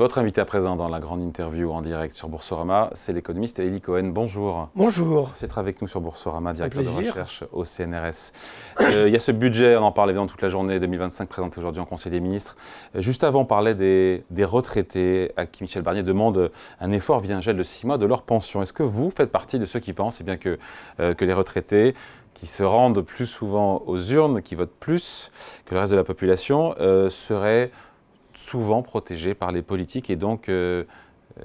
Votre invité à présent dans la grande interview en direct sur Boursorama, c'est l'économiste Elie Cohen. Bonjour. Bonjour. C'est être avec nous sur Boursorama, directeur de recherche au CNRS. Il y a ce budget, on en parle évidemment toute la journée 2025 présenté aujourd'hui en Conseil des ministres. Juste avant, on parlait des retraités à qui Michel Barnier demande un effort via un gel de 6 mois de leur pension. Est-ce que vous faites partie de ceux qui pensent bien que les retraités qui se rendent plus souvent aux urnes, qui votent plus que le reste de la population, seraient souvent protégés par les politiques et donc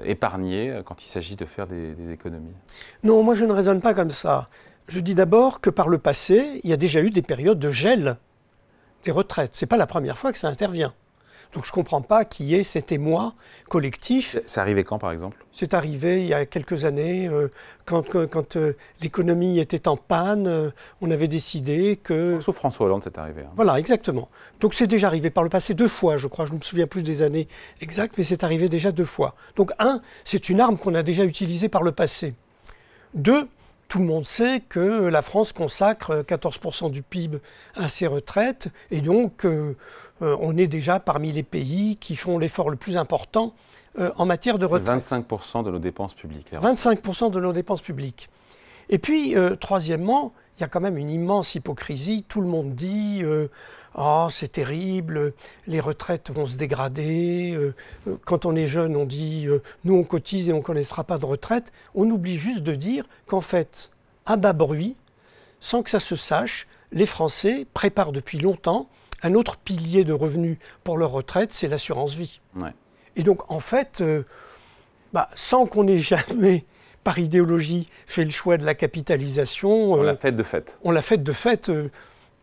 épargnés quand il s'agit de faire des économies? Non, moi je ne raisonne pas comme ça. Je dis d'abord que par le passé, il y a déjà eu des périodes de gel des retraites. Ce n'est pas la première fois que ça intervient. Donc je ne comprends pas qu'il y ait cet émoi collectif. C'est arrivé quand, par exemple? C'est arrivé il y a quelques années, quand l'économie était en panne, on avait décidé que... Sauf François Hollande, c'est arrivé. Voilà, exactement. Donc c'est déjà arrivé par le passé 2 fois, je crois. Je ne me souviens plus des années exactes, mais c'est arrivé déjà 2 fois. Donc c'est une arme qu'on a déjà utilisée par le passé. 2, tout le monde sait que la France consacre 14% du PIB à ses retraites, et donc on est déjà parmi les pays qui font l'effort le plus important en matière de retraite. 25% de nos dépenses publiques. 25% de nos dépenses publiques. Et puis, troisièmement, il y a quand même une immense hypocrisie. Tout le monde dit oh, c'est terrible, les retraites vont se dégrader. Quand on est jeune, on dit nous on cotise et on ne connaîtra pas de retraite. On oublie juste de dire qu'en fait, à bas bruit, sans que ça se sache, les Français préparent depuis longtemps un autre pilier de revenus pour leur retraite, c'est l'assurance vie. Ouais. Et donc, en fait, sans qu'on ait jamais, par idéologie, fait le choix de la capitalisation... On l'a fait de fait. On l'a fait de fait.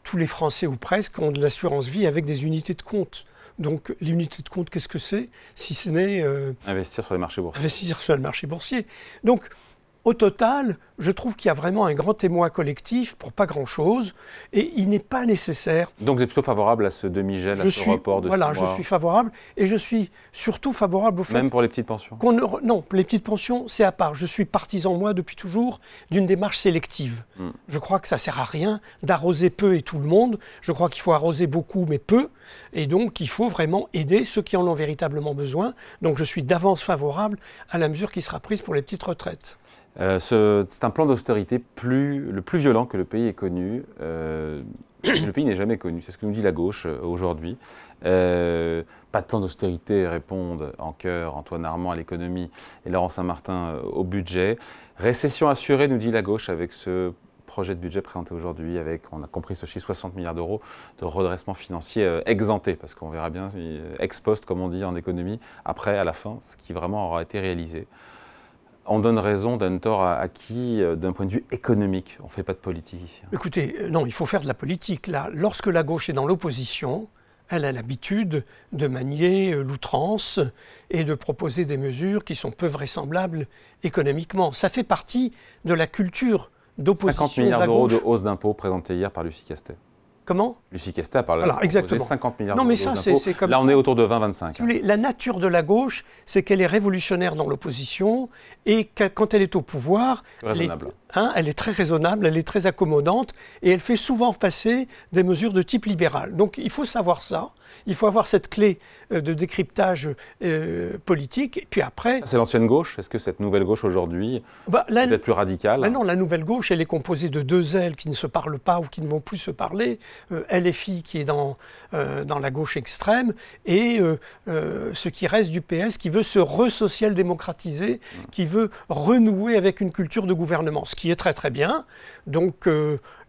Tous les Français, ou presque, ont de l'assurance vie avec des unités de compte. Donc, l'unité de compte, qu'est-ce que c'est? Si ce n'est... investir sur les marchés boursiers. Investir sur le marché boursier. Donc, au total, je trouve qu'il y a vraiment un grand émoi collectif pour pas grand-chose, et il n'est pas nécessaire. Donc vous êtes plutôt favorable à ce demi-gel, à ce report de 6 mois? Voilà, je suis favorable, et je suis surtout favorable au fait... Même pour les petites pensions? Non, les petites pensions, c'est à part. Je suis partisan, moi, depuis toujours, d'une démarche sélective. Je crois que ça ne sert à rien d'arroser peu et tout le monde. Je crois qu'il faut arroser beaucoup, mais peu, et donc il faut vraiment aider ceux qui en ont véritablement besoin. Donc je suis d'avance favorable à la mesure qui sera prise pour les petites retraites. C'est un plan d'austérité le plus violent que le pays ait connu. Le pays n'est jamais connu, c'est ce que nous dit la gauche aujourd'hui. Pas de plan d'austérité, répondent en chœur Antoine Armand à l'économie et Laurent Saint-Martin au budget. Récession assurée, nous dit la gauche, avec ce projet de budget présenté aujourd'hui, avec, on a compris ce chiffre, 60 milliards d'euros de redressement financier exempté, parce qu'on verra bien ex post, comme on dit en économie, après, à la fin, ce qui vraiment aura été réalisé. On donne raison, donne tort à qui, d'un point de vue économique? On ne fait pas de politique ici. Écoutez, non, il faut faire de la politique. Là, lorsque la gauche est dans l'opposition, elle a l'habitude de manier l'outrance et de proposer des mesures qui sont peu vraisemblables économiquement. Ça fait partie de la culture d'opposition de la gauche. 50 milliards d'euros de hausse d'impôts présentés hier par Lucie Castet. Comment? Lucie Castet a parlé de 50 milliards d'euros d'impôts. Là, on est autour de 20-25. La nature de la gauche, c'est qu'elle est révolutionnaire dans l'opposition et quand elle est au pouvoir, elle est très raisonnable, elle est très accommodante et elle fait souvent passer des mesures de type libéral. Donc il faut savoir ça, il faut avoir cette clé de décryptage politique. Et puis après... C'est l'ancienne gauche? Est-ce que cette nouvelle gauche aujourd'hui peut être plus radicale? Non, la nouvelle gauche, elle est composée de 2 ailes qui ne se parlent pas ou qui ne vont plus se parler. LFI qui est dans la gauche extrême et ce qui reste du PS qui veut se re-social-démocratiser, qui veut renouer avec une culture de gouvernement, ce qui est très très bien. Donc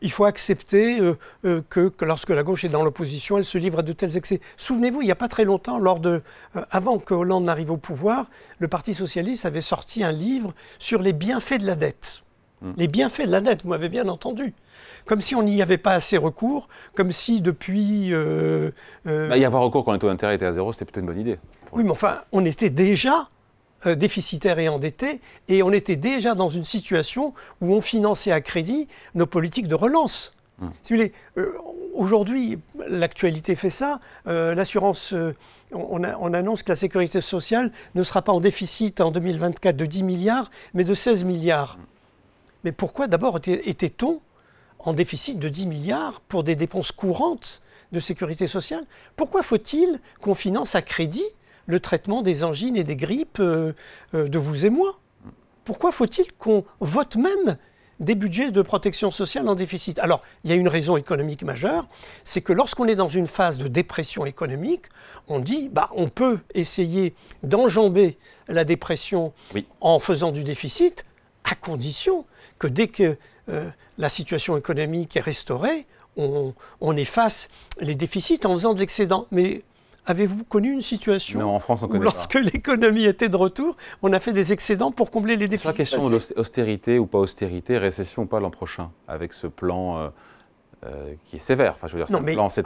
il faut accepter que lorsque la gauche est dans l'opposition, elle se livre à de tels excès. Souvenez-vous, il n'y a pas très longtemps, avant que Hollande n'arrive au pouvoir, le Parti socialiste avait sorti un livre sur les bienfaits de la dette. Les bienfaits de la dette, vous m'avez bien entendu. Comme si on n'y avait pas assez recours, comme si depuis... y avoir recours quand les taux d'intérêt étaient à 0, c'était plutôt une bonne idée. Oui, mais enfin, on était déjà déficitaire et endetté, et on était déjà dans une situation où on finançait à crédit nos politiques de relance. Si vous voulez, aujourd'hui, l'actualité fait ça. L'assurance, on annonce que la sécurité sociale ne sera pas en déficit en 2024 de 10 milliards, mais de 16 milliards. Mais pourquoi d'abord était-on en déficit de 10 milliards pour des dépenses courantes de sécurité sociale? Pourquoi faut-il qu'on finance à crédit le traitement des angines et des grippes de vous et moi. Pourquoi faut-il qu'on vote même des budgets de protection sociale en déficit? Alors, il y a une raison économique majeure, c'est que lorsqu'on est dans une phase de dépression économique, on dit, on peut essayer d'enjamber la dépression en faisant du déficit, à condition que dès que la situation économique est restaurée, on efface les déficits en faisant de l'excédent. Mais avez-vous connu une situation en France, on où lorsque l'économie était de retour, on a fait des excédents pour combler les déficits? Sur la question de l'austérité ou pas austérité, récession ou pas l'an prochain, avec ce plan qui est sévère. Enfin, je veux dire, c'est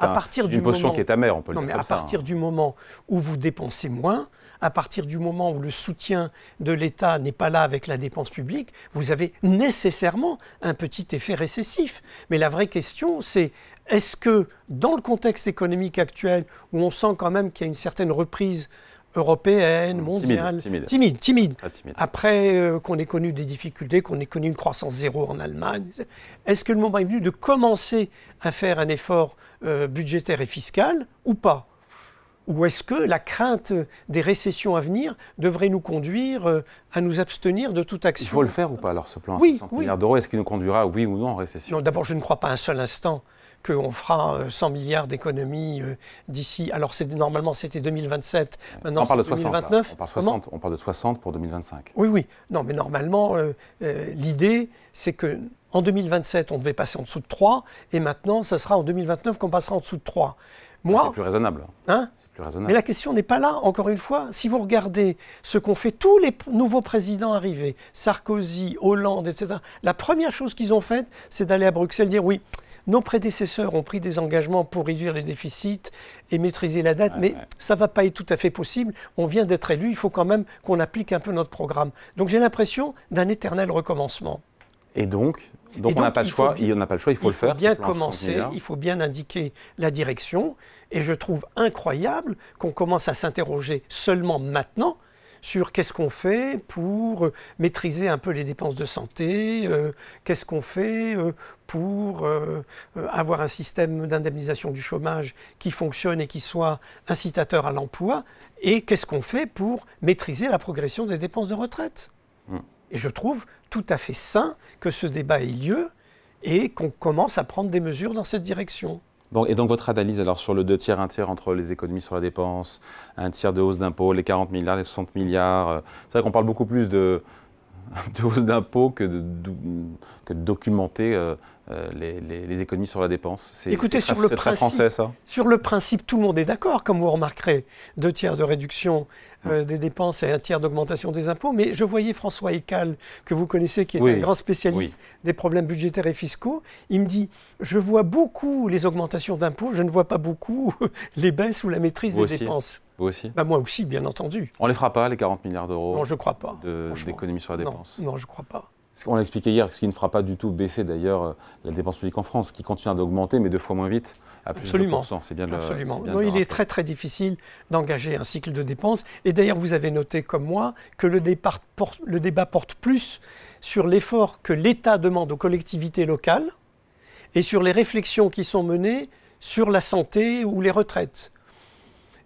une potion qui est amère, on peut le dire comme ça. À partir du moment où vous dépensez moins, à partir du moment où le soutien de l'État n'est pas là avec la dépense publique, vous avez nécessairement un petit effet récessif. Mais la vraie question, c'est est-ce que dans le contexte économique actuel, où on sent quand même qu'il y a une certaine reprise européenne, mondiale, timide. Après qu'on ait connu des difficultés, qu'on ait connu une croissance zéro en Allemagne, est-ce que le moment est venu de commencer à faire un effort budgétaire et fiscal ou pas? Ou est-ce que la crainte des récessions à venir devrait nous conduire à nous abstenir de toute action? Il faut le faire ou pas alors, ce plan à 60 milliards d'euros? Est-ce qu'il nous conduira, oui ou non, en récession? Non, d'abord, je ne crois pas un seul instant qu'on fera 100 milliards d'économies d'ici. Alors, normalement, c'était 2027. Maintenant, on parle de 2029. 60, on parle de 60 pour 2025. Oui. Non, mais normalement, l'idée, c'est qu'en 2027, on devait passer en dessous de 3, et maintenant, ce sera en 2029 qu'on passera en dessous de 3. C'est plus raisonnable. C'est plus raisonnable. Mais la question n'est pas là, encore une fois. Si vous regardez ce qu'ont fait tous les nouveaux présidents arrivés, Sarkozy, Hollande, etc., la première chose qu'ils ont faite, c'est d'aller à Bruxelles dire oui, nos prédécesseurs ont pris des engagements pour réduire les déficits et maîtriser la dette, mais ça ne va pas être tout à fait possible. On vient d'être élu, il faut quand même qu'on applique un peu notre programme. Donc j'ai l'impression d'un éternel recommencement. Et donc on n'a pas le choix, il faut le faire. Il faut bien commencer, il faut bien indiquer la direction. Et je trouve incroyable qu'on commence à s'interroger seulement maintenant sur qu'est-ce qu'on fait pour maîtriser un peu les dépenses de santé, qu'est-ce qu'on fait pour avoir un système d'indemnisation du chômage qui fonctionne et qui soit incitateur à l'emploi, et qu'est-ce qu'on fait pour maîtriser la progression des dépenses de retraite. Et je trouve tout à fait sain que ce débat ait lieu et qu'on commence à prendre des mesures dans cette direction. Bon, et donc votre analyse alors sur le 2 tiers, 1 tiers entre les économies sur la dépense, 1 tiers de hausse d'impôts, les 40 milliards, les 60 milliards, c'est vrai qu'on parle beaucoup plus de hausse d'impôts que de documenter les économies sur la dépense. Écoutez, c'est très français, ça. Sur le principe, tout le monde est d'accord, comme vous remarquerez. 2 tiers de réduction des dépenses et 1 tiers d'augmentation des impôts. Mais je voyais François Eccal, que vous connaissez, qui est un grand spécialiste des problèmes budgétaires et fiscaux. Il me dit, je vois beaucoup les augmentations d'impôts, je ne vois pas beaucoup les baisses ou la maîtrise des dépenses. Vous aussi? Moi aussi, bien entendu. On ne les fera pas, les 40 milliards d'euros? Non, je ne crois pas. D'économies sur la dépense? Non, je ne crois pas. On l'a expliqué hier, ce qui ne fera pas du tout baisser d'ailleurs la dépense publique en France, qui continue d'augmenter, mais 2 fois moins vite, à plus de 2%. C'est bien de Absolument. Non, il est très très difficile d'engager un cycle de dépenses. Et d'ailleurs, vous avez noté comme moi que le débat porte plus sur l'effort que l'État demande aux collectivités locales et sur les réflexions qui sont menées sur la santé ou les retraites.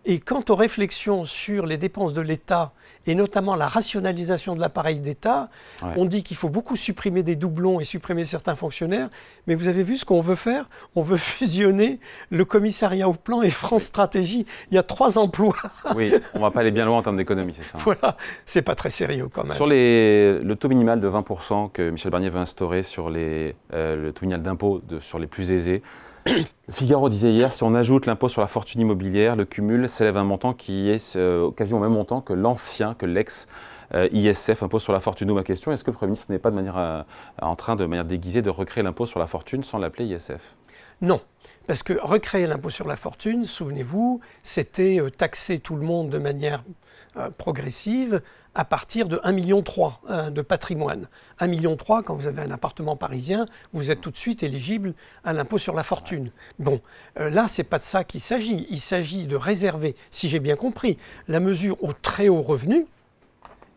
Et quant aux réflexions sur les dépenses de l'État, et notamment la rationalisation de l'appareil d'État, on dit qu'il faut beaucoup supprimer des doublons et supprimer certains fonctionnaires, mais vous avez vu ce qu'on veut faire? On veut fusionner le commissariat au plan et France Stratégie. Il y a 3 emplois. Oui, on ne va pas aller bien loin en termes d'économie, c'est ça. Voilà, c'est pas très sérieux quand même. Sur le taux minimal de 20% que Michel Barnier veut instaurer sur le taux minimal d'impôt sur les plus aisés, le Figaro disait hier, si on ajoute l'impôt sur la fortune immobilière, le cumul s'élève à un montant qui est quasiment au même montant que l'ex-ISF, impôt sur la fortune. D'où ma question, est-ce que le Premier ministre n'est pas en train, de manière déguisée, de recréer l'impôt sur la fortune sans l'appeler ISF? Non, parce que recréer l'impôt sur la fortune, souvenez-vous, c'était taxer tout le monde de manière progressive à partir de 1,3 million de patrimoine. 1,3 million, quand vous avez un appartement parisien, vous êtes tout de suite éligible à l'impôt sur la fortune. Bon, là, ce n'est pas de ça qu'il s'agit. Il s'agit de réserver, si j'ai bien compris, la mesure aux très hauts revenus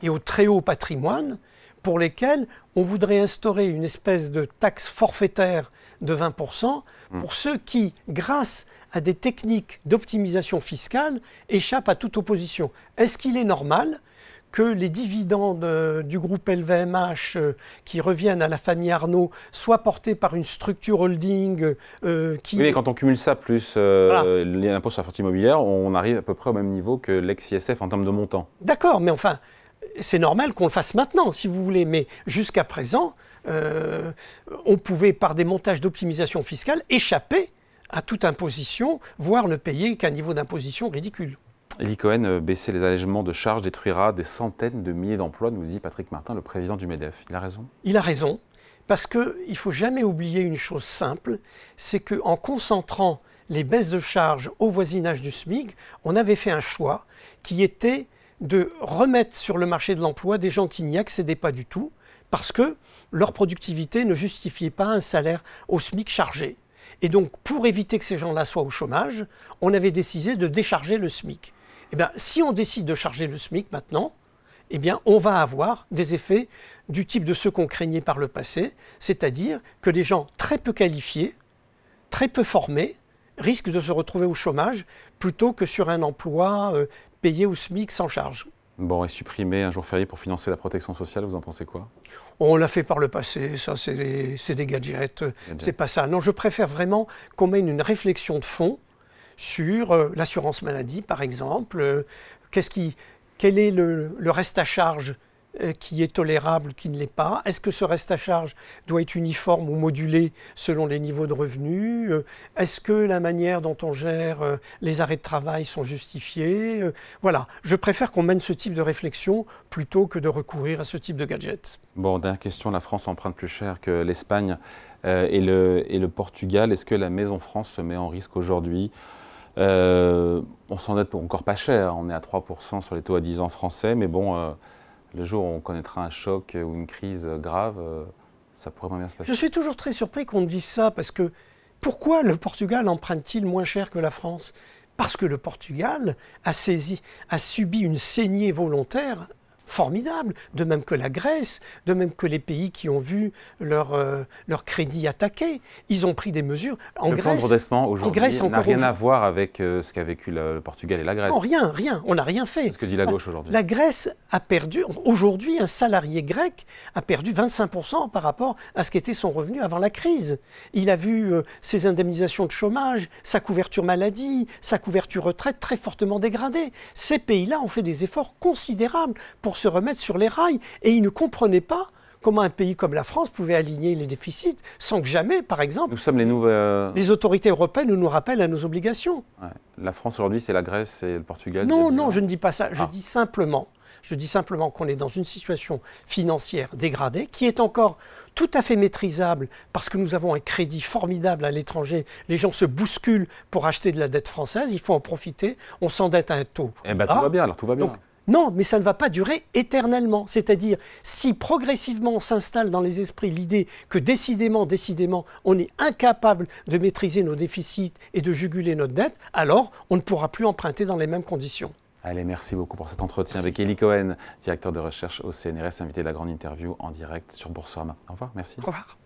et au très haut patrimoine pour lesquels on voudrait instaurer une espèce de taxe forfaitaire de 20% pour ceux qui, grâce à des techniques d'optimisation fiscale, échappent à toute opposition. Est-ce qu'il est normal que les dividendes du groupe LVMH qui reviennent à la famille Arnault soient portés par une structure holding qui... Oui, mais quand on cumule ça plus l'impôt sur la fortune immobilière, on arrive à peu près au même niveau que l'ex-ISF en termes de montant. D'accord, mais enfin, c'est normal qu'on le fasse maintenant, si vous voulez. Mais jusqu'à présent, on pouvait, par des montages d'optimisation fiscale, échapper à toute imposition, voire ne payer qu'un niveau d'imposition ridicule. Eli Cohen, baisser les allègements de charges détruira des centaines de milliers d'emplois, nous dit Patrick Martin, le président du MEDEF. Il a raison? Il a raison, parce qu'il ne faut jamais oublier une chose simple, c'est qu'en concentrant les baisses de charges au voisinage du SMIC, on avait fait un choix qui était de remettre sur le marché de l'emploi des gens qui n'y accédaient pas du tout, parce que leur productivité ne justifiait pas un salaire au SMIC chargé. Et donc, pour éviter que ces gens-là soient au chômage, on avait décidé de décharger le SMIC. Eh bien, si on décide de charger le SMIC maintenant, eh bien, on va avoir des effets du type de ceux qu'on craignait par le passé, c'est-à-dire que les gens très peu qualifiés, très peu formés, risquent de se retrouver au chômage plutôt que sur un emploi payé au SMIC sans charge. Bon, et supprimer un jour férié pour financer la protection sociale, vous en pensez quoi? On l'a fait par le passé, ça c'est des gadgets, c'est pas ça. Non, je préfère vraiment qu'on mène une réflexion de fond sur l'assurance maladie, par exemple. Quel est le reste à charge qui est tolérable, qui ne l'est pas? Est-ce que ce reste à charge doit être uniforme ou modulé selon les niveaux de revenus? Est-ce que la manière dont on gère les arrêts de travail sont justifiés? Voilà, je préfère qu'on mène ce type de réflexion plutôt que de recourir à ce type de gadgets. Bon, dernière question, la France emprunte plus cher que l'Espagne et le Portugal. Est-ce que la Maison France se met en risque aujourd'hui? On s'endette encore pas cher, on est à 3% sur les taux à 10 ans français, mais bon, le jour où on connaîtra un choc ou une crise grave, ça pourrait moins bien se passer. Je suis toujours très surpris qu'on dise ça, parce que pourquoi le Portugal emprunte-t-il moins cher que la France? Parce que le Portugal a subi une saignée volontaire formidable, de même que la Grèce, de même que les pays qui ont vu leur crédit attaqué. Ils ont pris des mesures. Le plan de redressement aujourd'hui n'a rien à voir avec ce qu'a vécu le Portugal et la Grèce. Non, rien, on n'a rien fait. C'est ce que dit la gauche aujourd'hui. La Grèce a perdu, aujourd'hui, un salarié grec a perdu 25% par rapport à ce qu'était son revenu avant la crise. Il a vu ses indemnisations de chômage, sa couverture maladie, sa couverture retraite très fortement dégradée. Ces pays-là ont fait des efforts considérables pour se remettre sur les rails. Et ils ne comprenaient pas comment un pays comme la France pouvait aligner les déficits sans que jamais, par exemple, nous sommes les autorités européennes nous rappellent à nos obligations. Ouais. La France aujourd'hui, c'est la Grèce et le Portugal. Non, non, je ne dis pas ça. Je dis simplement qu'on est dans une situation financière dégradée qui est encore tout à fait maîtrisable parce que nous avons un crédit formidable à l'étranger. Les gens se bousculent pour acheter de la dette française. Il faut en profiter. On s'endette à un taux. Eh bien, tout va bien, alors tout va bien. Donc, non, mais ça ne va pas durer éternellement. C'est-à-dire, si progressivement s'installe dans les esprits l'idée que décidément, on est incapable de maîtriser nos déficits et de juguler notre dette, alors on ne pourra plus emprunter dans les mêmes conditions. Allez, merci beaucoup pour cet entretien Merci. avec Eli Cohen, directeur de recherche au CNRS, invité de la grande interview en direct sur Boursorama. Au revoir, merci. Au revoir.